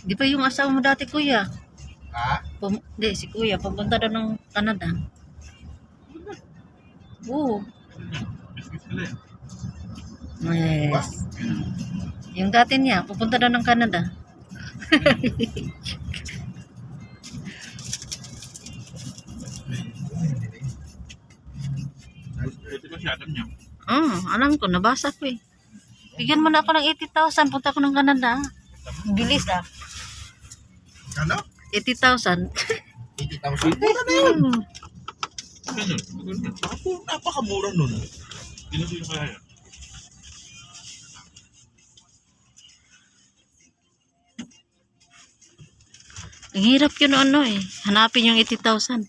Di ba yung asawa mo dati, kuya? Ha? Di, si kuya, papunta daw ng Canada. Oo. Yes. Yung dati niya, pupunta daw ng Canada. Ito ba si Adam niya? Alam ko, nabasa ko eh. Bigyan mo na ako ng 80,000, punta ko ng Canada. Bilis ah. Ano? 80,000. 80,000? Mura na yun. Hmm. Ganun. Napakamura nun. Ginusto yung kaya yan. Ang hirap yun eh. Hanapin yung 80,000.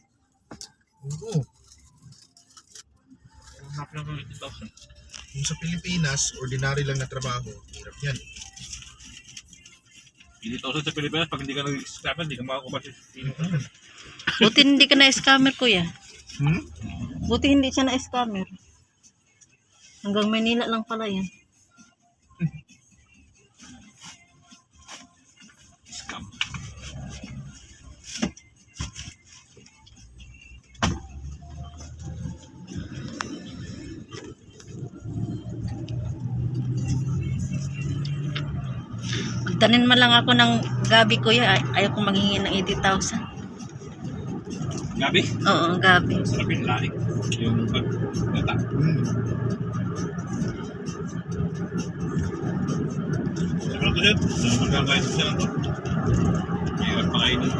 Oo. Hanap lang ng 80,000. Kung sa Pilipinas, ordinary lang na trabaho, hirap yan. 80,000 sa Pilipinas, pag hindi ka nag-scammer, hindi ka makakuha sa Pilipinas. Buti hindi ka na-scammer, kuya. Hmm? Buti hindi siya na-scammer. Hanggang Manila lang pala yan. Scam. Magtanin man lang ako ng gabi, kuya. Ayaw kong maghingi ng 80,000. Gabi? Oo, gabi. Sarap yung laing. Yung pag-gata. Siguro ko siya, saan magkakain siya lang to? Mahirap pakainin.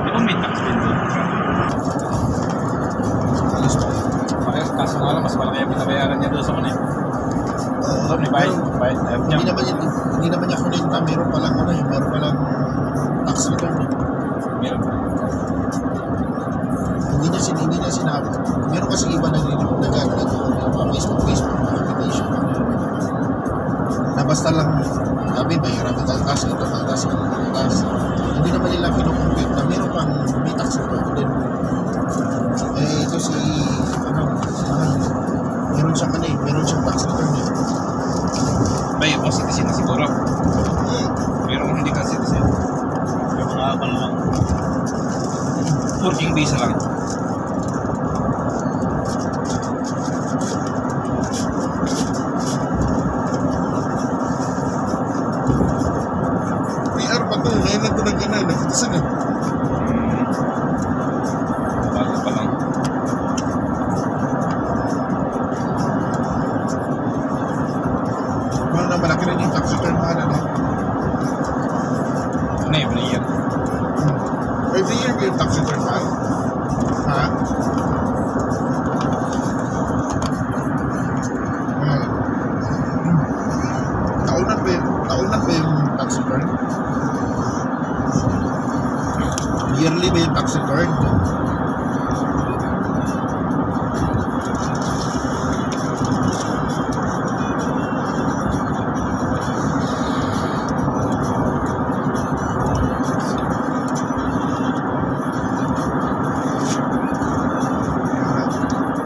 Di ba may tax din doon? Alis pa. Parehas, kaso nga lang, mas malaki ang binabayaran niya doon sa kanil. Doon, may bayad. Bayad. Ayaw niya. Hindi naman niya kunenta, meron palang meron palang tax return. Meron. Hindi niya sinabi. Meron kasi iba na Facebook application. Na basta lang, sabi, mahirap ito ang tax, ito ang tax, ito ang tax. Hindi naman nila kinukumpit na meron pang may tax return din. Ito si, meron siyang meron siyang tax return eh. Bay, o citizen na siguro. Pero kung hindi ka citizen, yung mga ano lang, working visa lang. PR pa to, ngayon lang ito nagkanay, nagtitisan eh. Bago pa lang. Mahal na malaki rin yung tax return mahal na. Ano yun, every year? Every year ba yung tax return mahal? Ha? Mahal. Taunan ba yung tax return? Yearly ba yung tax return?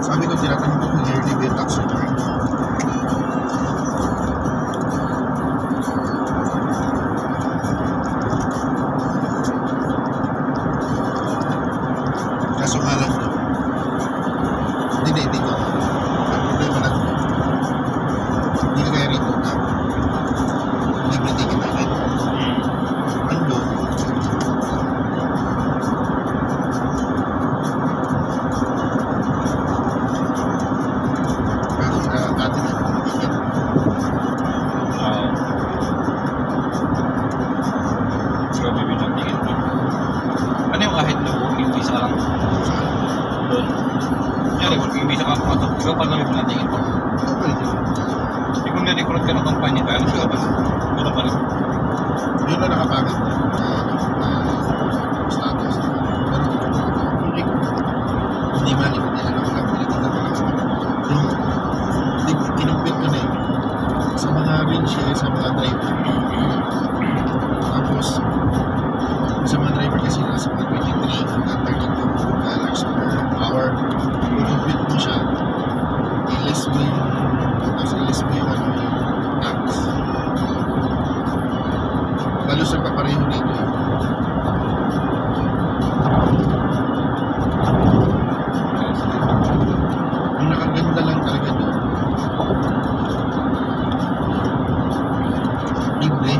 Sabi ko, tinatanong ko kung yearly ba yung tax return. Kaso nga lang, hindi ko. Ang problema lang, hindi ka kaya rito na libre ticket natin. Ando, pero atin na ticket. So, bibili ng ticket mo. Ano yung kahit na working visa lang? Doon. Kaya Hindi siya kapapasok. Ikaw pa namin natin ito. Pwede. Hindi kung na-recruit ka ng kampanya ka, ano sila ba? Wala pa rin. Yun na nakapagod na status. Pero hindi man, hindi na nakapagpilitin na pala. Yung kinumpit ko na eh. Sa mga windshield, sa mga driver. Tapos, sa mga driver kasi nasa mga 23 hanggang $32 per hour. Kinumpit mo siya, i-less mo yung ano, yung tax. Halos nagpapareho dito. Ang nakaganda lang talaga doon. Libre.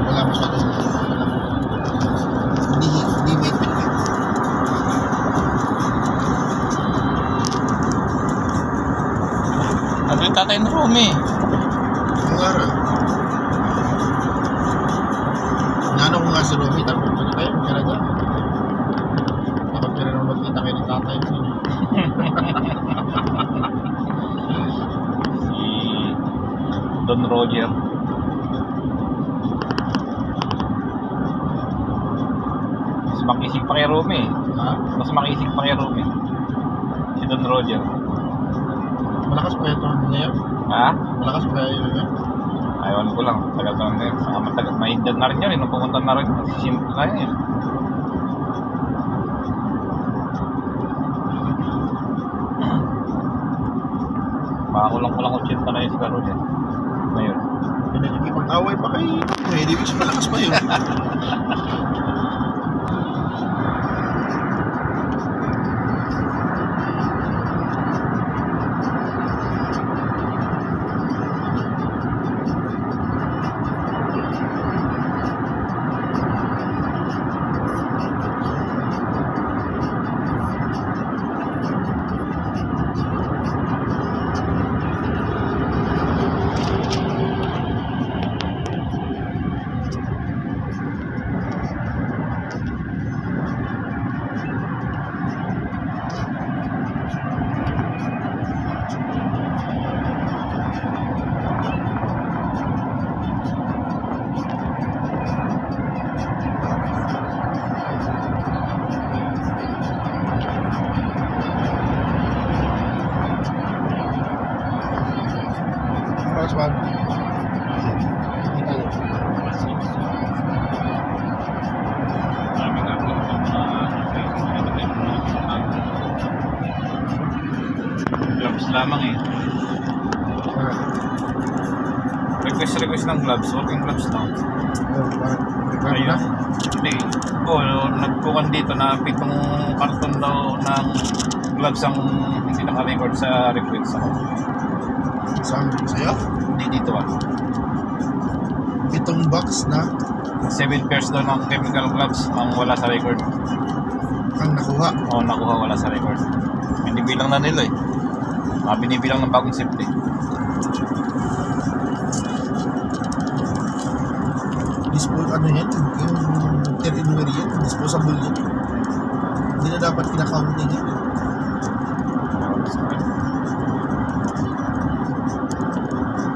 Wala masyadong hindi may pwede. Ano yung tatay ng Romy? Ang araw. Nano ko nga si Romy, tapos ano kayo, kaya na. Takot ka rin nung magkita kayo ng tatay mo. Si Don Roger. Mas makisig pa kay Romy. Ha? Mas makisig pa kay Romy. Si Don Roger. Malakas pa ito ngayon? Ha? Malakas pa yun ngayon? Ayawan ko lang. Tagal ko lang din. Saka matagal. May edad na rin yun. Nung pumunta na rin. Simple na yun. Makakulang-kulang 80 na yun si Roger. Ngayon. Pinagkikipag-away pa kay Ready Wish, malakas pa yun. Malakas pa. Gloves lamang eh. Request ng gloves. Working gloves lang. Ayun. Hindi. Nagpukan dito na 7 karton daw ng gloves ang hindi naka-record sa request ako. Saan? Sa'yo? Hindi dito ah. 7 box na 7 pairs daw ng chemical gloves ang wala sa record. ang nakuha. Oo, nakuha wala sa record. Binibilang na nila eh. Binibilang ng bagong safety. Ano yan? Yung tear-in-wear yan. Disposable yan. Hindi na dapat kinakaunting yan.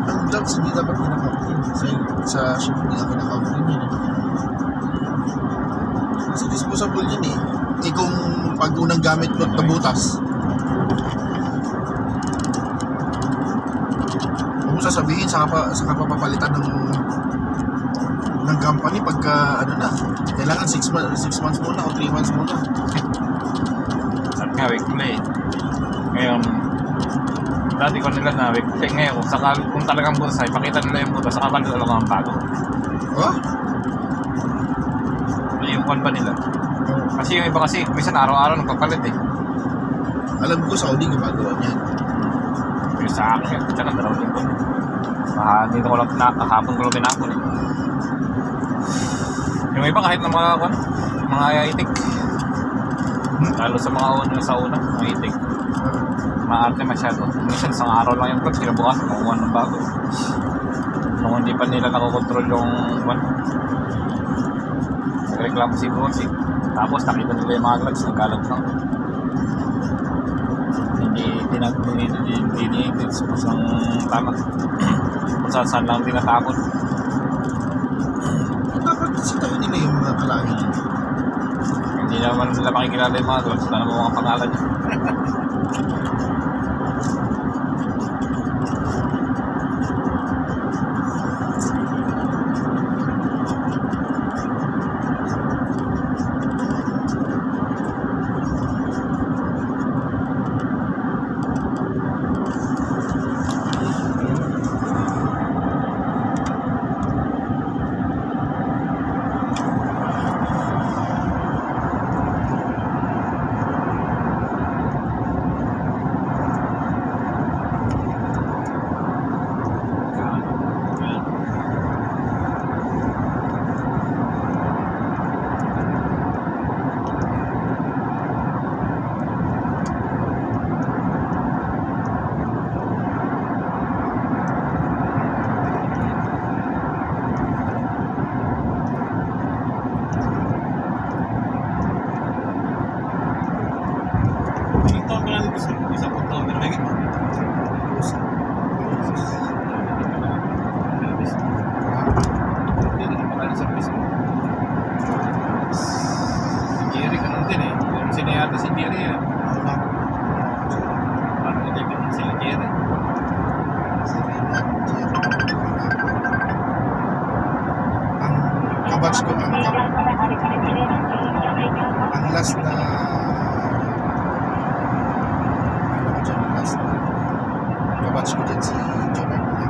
Ang gloves hindi dapat kinakaunting. Sa ship hindi na kinakaunting yan. Kasi disposable yan eh. Eh kung pag unang gamit mo at nabutas, kung sasabihin saka papapalitan ng company pagka ano na, kailangan 6 months muna o 3 months muna. At nga weekly. Ngayon, dati ko nila na weekly. Ngayon, kung talagang butas ay pakita nila yung butas, saka pala lang ang bago. Oh? Yung kwan pa nila. Kasi yung iba kasi, minsan araw-araw nagpapalit eh. Alam ko Saudi gumagawa niyan. Yung sa akin, tsaka dalawang linggo. Dito ko lang kahapon ko lang pinapon eh. Yung iba kahit na mga itik. Lalo sa mga sa una, mga itik. Maarte masyado. Minsan isang araw lang yung vlog, sila bukas, makuha ng bago. Nung hindi pa nila nakokontrol yung nagreklamo si Bronzy. Tapos nakita nila yung mga gloves, nagkalat lang. Hindi expose ng tama. Kung saan lang tinatakot. Dapat sitahin nila yung mga kalahin. Hindi naman nila makikilala yung mga drugs. Wala naman mga pangalan niya. Ilang taon ka na dito sa isang taon na lagi? Hindi naman pala sa service mo. Si Jerry ganun din eh. Kung sinayata si Jerry yan. Parang hindi ganun sila Jerry. Ang kabatch ko, ang last na ano ko dyan, last na kabatch ko dyan si John Armila.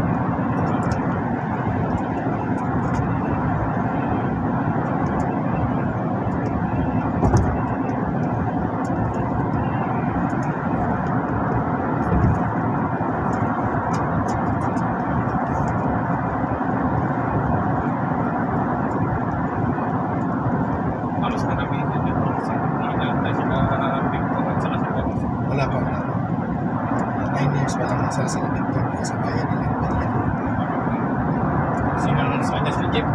Halos ka namin yun. Hindi na sila Victor at saka sila. Wala pa. 9 years pa lang nasa sila Victor sa bayan nila. Sino nun sa kanya si Jeep?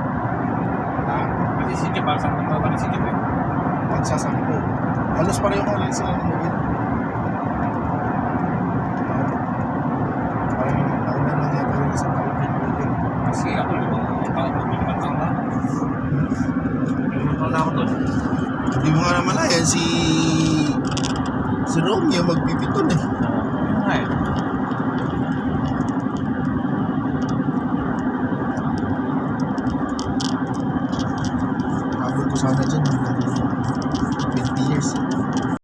Kasi si Jeep, parang saan punta ni si Jeep eh. Pagsasampo. Halos pareho nga rin sila ng mobile. Parang nauna lang yata yung isang taon din. Kasi ako, 5 taon na. 5 taon na ako doon. Hindi mo nga naman malayan si Romeo magpipiton eh. Yun nga eh. Habol ko sana dyan.